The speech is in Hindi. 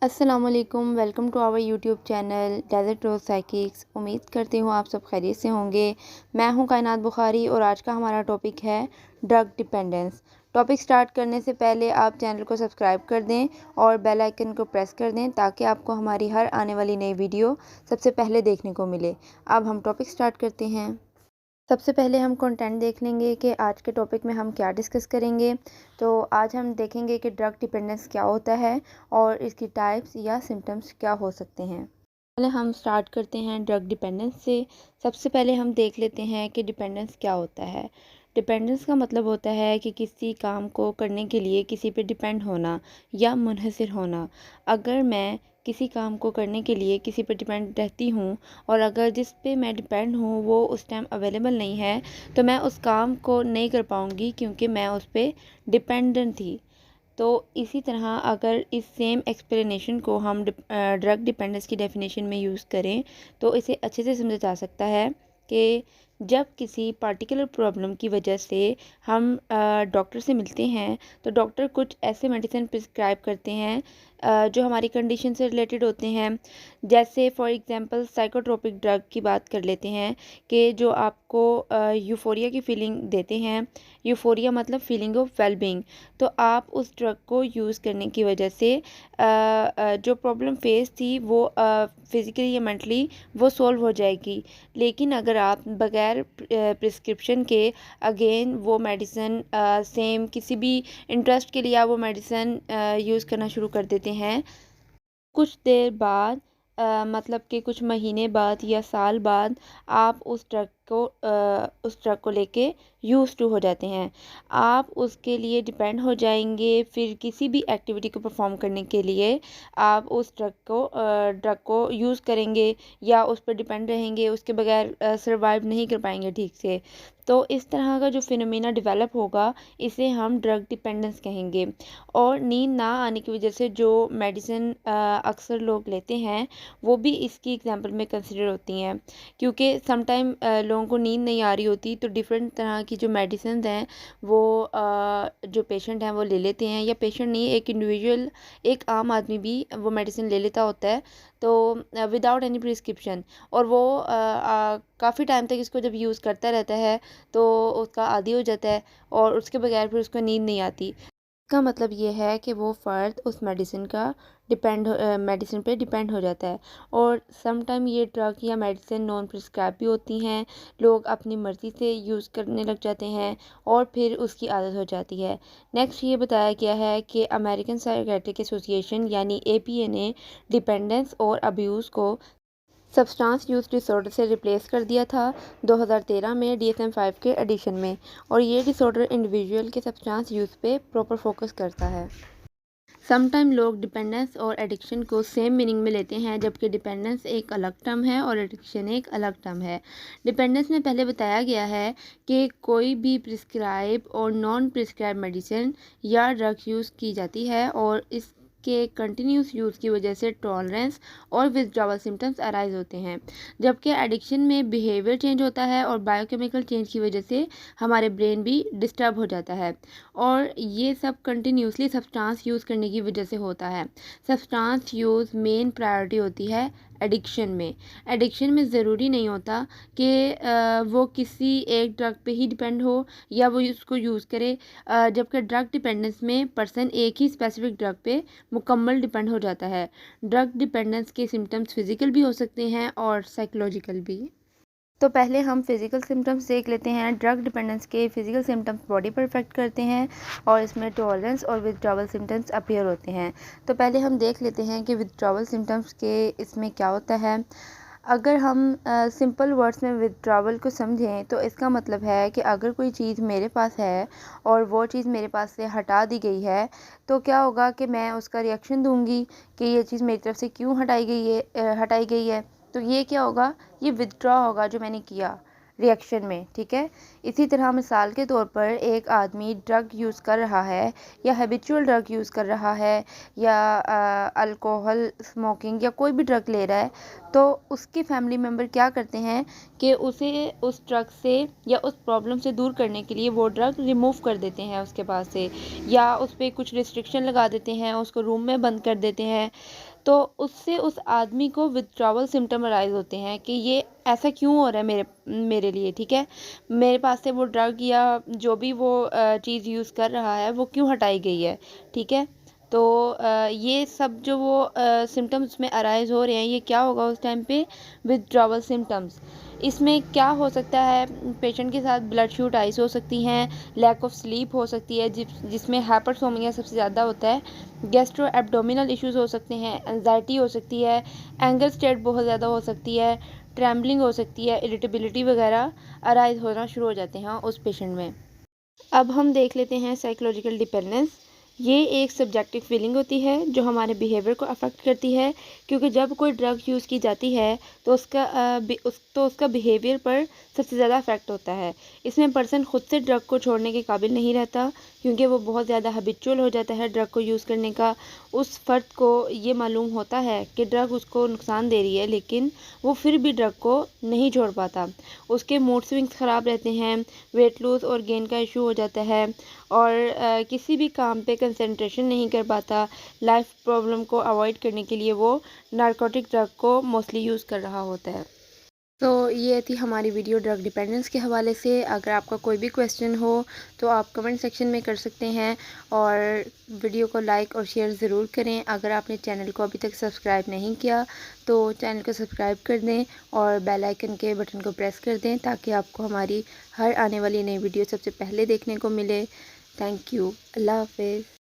अस्सलामुअलैकुम, welcome to our YouTube channel Desert Rose Psychics. उम्मीद करती हूँ आप सब खैरियत से होंगे। मैं हूँ कायनात बुखारी और आज का हमारा टॉपिक है ड्रग डिपेंडेंस। टॉपिक स्टार्ट करने से पहले आप चैनल को सब्सक्राइब कर दें और बेल आइकन को प्रेस कर दें ताकि आपको हमारी हर आने वाली नई वीडियो सबसे पहले देखने को मिले। अब हम टॉपिक स्टार्ट करते हैं। सबसे पहले हम कंटेंट देख लेंगे कि आज के टॉपिक में हम क्या डिस्कस करेंगे। तो आज हम देखेंगे कि ड्रग डिपेंडेंस क्या होता है और इसकी टाइप्स या सिम्टम्स क्या हो सकते हैं। पहले हम स्टार्ट करते हैं ड्रग डिपेंडेंस से। सबसे पहले हम देख लेते हैं कि डिपेंडेंस क्या होता है। डिपेंडेंस का मतलब होता है कि किसी काम को करने के लिए किसी पे डिपेंड होना या मुनहसर होना। अगर मैं किसी काम को करने के लिए किसी पर डिपेंड रहती हूँ और अगर जिस पे मैं डिपेंड हूँ वो उस टाइम अवेलेबल नहीं है तो मैं उस काम को नहीं कर पाऊँगी क्योंकि मैं उस पर डिपेंडेंट थी। तो इसी तरह अगर इस सेम एक्सप्लेनेशन को हम ड्रग डिपेंडेंस की डेफिनेशन में यूज़ करें तो इसे अच्छे से समझा जा सकता है कि जब किसी पार्टिकुलर प्रॉब्लम की वजह से हम डॉक्टर से मिलते हैं तो डॉक्टर कुछ ऐसे मेडिसिन प्रिस्क्राइब करते हैं जो हमारी कंडीशन से रिलेटेड होते हैं। जैसे फॉर एग्जांपल साइकोट्रोपिक ड्रग की बात कर लेते हैं कि जो आपको यूफोरिया की फीलिंग देते हैं। यूफोरिया मतलब फीलिंग ऑफ वेलबींग। तो आप उस ड्रग को यूज़ करने की वजह से जो प्रॉब्लम फेस थी वो फिज़िकली या मेंटली वो सॉल्व हो जाएगी। लेकिन अगर आप बगैर प्रिस्क्रिप्शन के अगेन वो मेडिसिन सेम किसी भी इंटरेस्ट के लिए आप वो मेडिसिन यूज़ करना शुरू कर देते हैं, कुछ देर बाद मतलब कि कुछ महीने बाद या साल बाद आप उस ड्रग को लेके यूज़ टू हो जाते हैं। आप उसके लिए डिपेंड हो जाएंगे। फिर किसी भी एक्टिविटी को परफॉर्म करने के लिए आप उस ड्रग को यूज़ करेंगे या उस पर डिपेंड रहेंगे। उसके बगैर सर्वाइव नहीं कर पाएंगे ठीक से। तो इस तरह का जो फिनोमेना डेवलप होगा इसे हम ड्रग डिपेंडेंस कहेंगे। और नींद ना आने की वजह से जो मेडिसिन अक्सर लोग लेते हैं वो भी इसकी एग्जांपल में कंसिडर होती हैं, क्योंकि समटाइम लोगों को नींद नहीं आ रही होती तो डिफरेंट तरह की जो मेडिसिन हैं वो जो पेशेंट हैं वो ले लेते हैं, या पेशेंट नहीं, एक इंडिविजुअल, एक आम आदमी भी वो मेडिसिन ले लेता होता है तो विदाउट एनी प्रिस्क्रिप्शन। और वो काफ़ी टाइम तक इसको जब यूज़ करता रहता है तो उसका आदी हो जाता है और उसके बगैर फिर उसको नींद नहीं आती। इसका मतलब ये है कि वो फ़र्द उस मेडिसिन पे डिपेंड हो जाता है। और सम टाइम ये ड्रग या मेडिसिन नॉन प्रिस्क्राइब भी होती हैं। लोग अपनी मर्ज़ी से यूज़ करने लग जाते हैं और फिर उसकी आदत हो जाती है। नेक्स्ट ये बताया गया है कि अमेरिकन साइकियाट्रिक एसोसिएशन यानी APA ने डिपेंडेंस और अब्यूज़ को सब्सटेंस यूज़ डिसऑर्डर से रिप्लेस कर दिया था 2013 में DSM-5 के एडिशन में। और ये डिसऑर्डर इंडिविजुअल के सब्सटेंस यूज़ पे प्रॉपर फोकस करता है। समटाइम लोग डिपेंडेंस और एडिक्शन को सेम मीनिंग में लेते हैं, जबकि डिपेंडेंस एक अलग टर्म है और एडिक्शन एक अलग टर्म है। डिपेंडेंस में पहले बताया गया है कि कोई भी प्रिस्क्राइब और नॉन प्रिस्क्राइब मेडिसिन या ड्रग यूज़ की जाती है और इसके कंटिन्यूस यूज़ की वजह से टॉलरेंस और विथड्रॉवल सिम्टम्स अराइज होते हैं। जबकि एडिक्शन में बिहेवियर चेंज होता है और बायोकेमिकल चेंज की वजह से हमारे ब्रेन भी डिस्टर्ब हो जाता है। और ये सब कंटिन्यूसली सब्सटेंस यूज़ करने की वजह से होता है। सब्सटेंस यूज़ मेन प्रायोरिटी होती है एडिक्शन में। एडिक्शन में ज़रूरी नहीं होता कि वो किसी एक ड्रग पे ही डिपेंड हो या वो उसको यूज़ करे, जबकि ड्रग डिपेंडेंस में पर्सन एक ही स्पेसिफिक ड्रग पे मुकम्मल डिपेंड हो जाता है। ड्रग डिपेंडेंस के सिम्टम्स फिज़िकल भी हो सकते हैं और साइकोलॉजिकल भी। तो पहले हम फिज़िकल सिम्टम्स देख लेते हैं। ड्रग डिपेंडेंस के फिज़िकल सिम्टम्स बॉडी पर इफेक्ट करते हैं और इसमें टॉलरेंस और विथड्रॉवल सिम्टम्स अपीयर होते हैं। तो पहले हम देख लेते हैं कि विथड्रॉवल सिम्टम्स के इसमें क्या होता है। अगर हम सिंपल वर्ड्स में विथड्रॉवल को समझें तो इसका मतलब है कि अगर कोई चीज़ मेरे पास है और वो चीज़ मेरे पास से हटा दी गई है तो क्या होगा कि मैं उसका रिएक्शन दूंगी कि ये चीज़ मेरी तरफ से क्यों हटाई गई है। तो ये क्या होगा, ये विथड्रॉ होगा जो मैंने किया रिएक्शन में, ठीक है। इसी तरह मिसाल के तौर पर एक आदमी ड्रग यूज़ कर रहा है या हैबिचुअल ड्रग यूज़ कर रहा है या अल्कोहल, स्मोकिंग या कोई भी ड्रग ले रहा है तो उसके फैमिली मेम्बर क्या करते हैं कि उसे उस ड्रग से या उस प्रॉब्लम से दूर करने के लिए वो ड्रग रिमूव कर देते हैं उसके पास से, या उस पर कुछ रिस्ट्रिक्शन लगा देते हैं, उसको रूम में बंद कर देते हैं। तो उससे उस आदमी को विथड्रॉवल सिम्पटम अराइज़ होते हैं कि ये ऐसा क्यों हो रहा है मेरे लिए, ठीक है? मेरे पास से वो ड्रग या जो भी वो चीज़ यूज़ कर रहा है वो क्यों हटाई गई है, ठीक है? तो ये सब जो वो सिम्पटम्स में अराइज़ हो रहे हैं, ये क्या होगा उस टाइम पे? Withdrawal symptoms. इसमें क्या हो सकता है? पेशेंट के साथ ब्लड शूट आइज़ हो सकती हैं, लैक ऑफ स्लीप हो सकती है जिसमें हाइपरसोमिया सबसे ज़्यादा होता है, गैस्ट्रो एब्डोमिनल इश्यूज़ हो सकते हैं, एंग्जायटी हो सकती है, एंगर स्टेट बहुत ज़्यादा हो सकती है, ट्रैम्बलिंग हो सकती है, इरिटेबिलिटी वगैरह अराइज़ होना शुरू हो जाते हैं उस पेशेंट में। अब हम देख लेते हैं साइकोलॉजिकल डिपेंडेंस। ये एक सब्जेक्टिव फीलिंग होती है जो हमारे बिहेवियर को अफेक्ट करती है, क्योंकि जब कोई ड्रग यूज़ की जाती है तो उसका बिहेवियर पर सबसे ज़्यादा अफेक्ट होता है। इसमें पर्सन खुद से ड्रग को छोड़ने के काबिल नहीं रहता, क्योंकि वो बहुत ज़्यादा हैबिचुअल हो जाता है ड्रग को यूज़ करने का। उस फ़र्द को ये मालूम होता है कि ड्रग उसको नुकसान दे रही है, लेकिन वो फिर भी ड्रग को नहीं छोड़ पाता। उसके मूड स्विंग्स ख़राब रहते हैं, वेट लूज़ और गेन का इशू हो जाता है, और किसी भी काम पे कंसंट्रेशन नहीं कर पाता। लाइफ प्रॉब्लम को अवॉइड करने के लिए वो नारकोटिक ड्रग को मोस्टली यूज़ कर रहा होता है। तो ये थी हमारी वीडियो ड्रग डिपेंडेंस के हवाले से। अगर आपका कोई भी क्वेश्चन हो तो आप कमेंट सेक्शन में कर सकते हैं, और वीडियो को लाइक और शेयर ज़रूर करें। अगर आपने चैनल को अभी तक सब्सक्राइब नहीं किया तो चैनल को सब्सक्राइब कर दें और बेल आइकन के बटन को प्रेस कर दें, ताकि आपको हमारी हर आने वाली नई वीडियो सबसे पहले देखने को मिले। Thank you. अल्लाह हाफ़िज़।